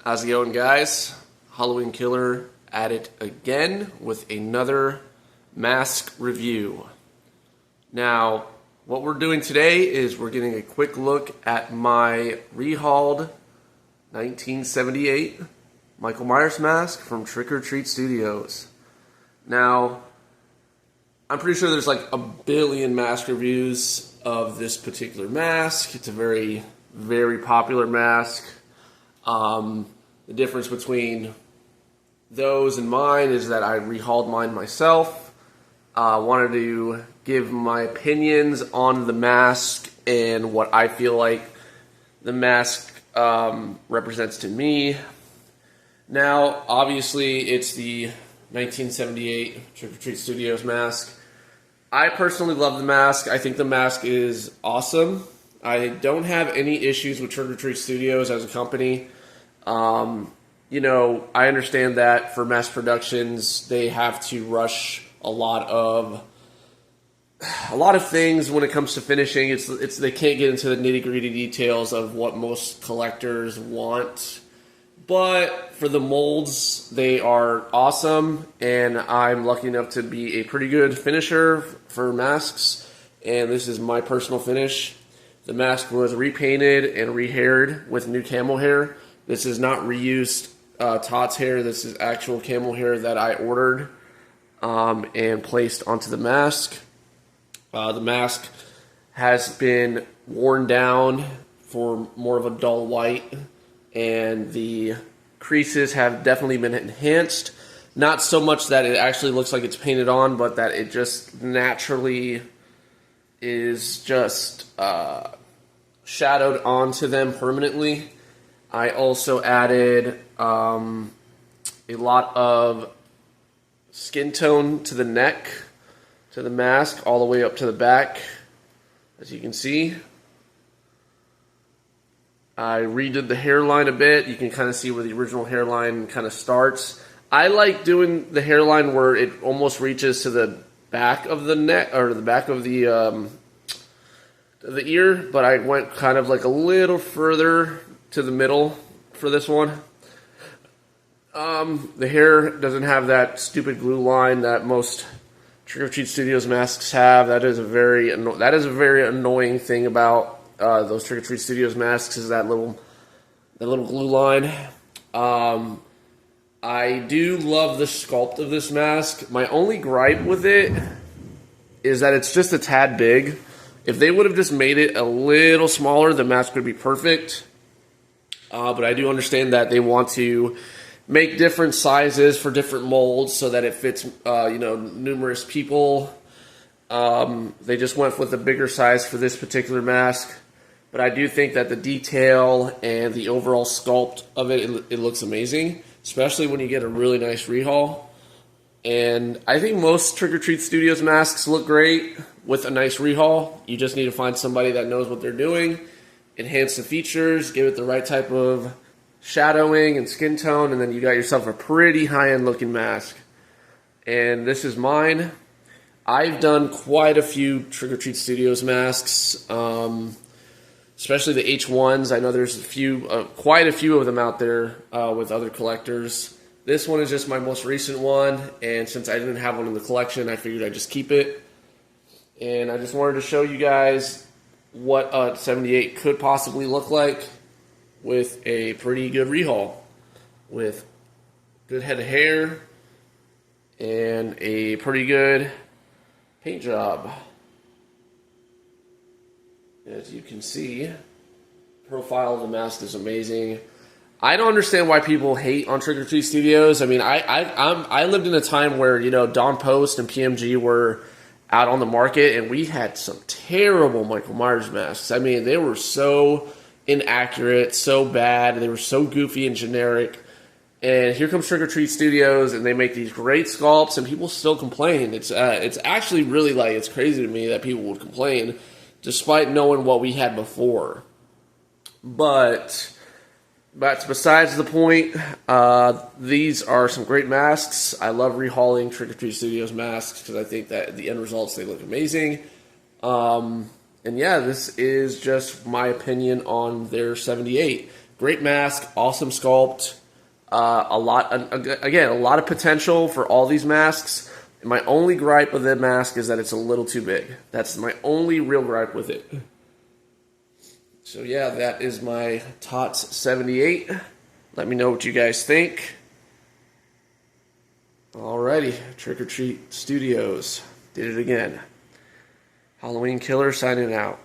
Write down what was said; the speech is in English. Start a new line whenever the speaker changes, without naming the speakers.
How's it going, guys? Halloween Killer at it again with another mask review. Now, what we're doing today is we're getting a quick look at my rehauled 1978 Michael Myers mask from Trick or Treat Studios. Now, I'm pretty sure there's like a billion mask reviews of this particular mask. It's a very, very popular mask. The difference between those and mine is that I rehauled mine myself. Wanted to give my opinions on the mask and what I feel like the mask represents to me. Now, obviously, it's the 1978 Trick or Treat Studios mask. I personally love the mask. I think the mask is awesome. I don't have any issues with Trick or Treat Studios as a company. I understand that for mass productions, they have to rush a lot of things when it comes to finishing. It's they can't get into the nitty-gritty details of what most collectors want. But for the molds, they are awesome, and I'm lucky enough to be a pretty good finisher for masks, and this is my personal finish. The mask was repainted and rehaired with new camel hair. This is not reused Todd's hair. This is actual camel hair that I ordered and placed onto the mask. The mask has been worn down for more of a dull white, and the creases have definitely been enhanced. Not so much that it actually looks like it's painted on, but that it just naturally is just shadowed onto them permanently. I also added a lot of skin tone to the neck, to the mask, all the way up to the back, as you can see. I redid the hairline a bit. You can kind of see where the original hairline kind of starts. I like doing the hairline where it almost reaches to the back of the neck, or the back of the ear, but I went kind of like a little further to the middle for this one. The hair doesn't have that stupid glue line that most Trick or Treat Studios masks have. That is a very annoying thing about those Trick or Treat Studios masks, is that little glue line. I do love the sculpt of this mask. My only gripe with it is that it's just a tad big. If they would have just made it a little smaller, the mask would be perfect. But I do understand that they want to make different sizes for different molds so that it fits, numerous people. They just went with a bigger size for this particular mask. But I do think that the detail and the overall sculpt of it looks amazing, especially when you get a really nice rehaul. And I think most Trick or Treat Studios masks look great with a nice rehaul. You just need to find somebody that knows what they're doing, enhance the features, give it the right type of shadowing and skin tone, and then you got yourself a pretty high-end looking mask. And this is mine. I've done quite a few Trick or Treat Studios masks, especially the H1s. I know there's quite a few of them out there with other collectors. This one is just my most recent one, and since I didn't have one in the collection, I figured I'd just keep it. And I just wanted to show you guys what a 78 could possibly look like with a pretty good rehaul, with good head of hair and a pretty good paint job. As you can see, profile of the mask is amazing. I don't understand why people hate on Trick or Treat Studios. I mean, I lived in a time where, Dawn Post and PMG were out on the market, and we had some terrible Michael Myers masks. I mean, they were so inaccurate, so bad, they were so goofy and generic. And here comes Trick or Treat Studios, and they make these great sculpts, and people still complain. It's actually really, it's crazy to me that people would complain, despite knowing what we had before. But that's besides the point. These are some great masks. I love rehauling Trick or Treat Studios masks because I think that the end results, they look amazing. And yeah, this is just my opinion on their 78. Great mask, awesome sculpt. A lot of potential for all these masks. My only gripe with the mask is that it's a little too big. That's my only real gripe with it. So yeah, that is my TOTS 78. Let me know what you guys think. Alrighty, Trick or Treat Studios did it again. Halloween Killer signing out.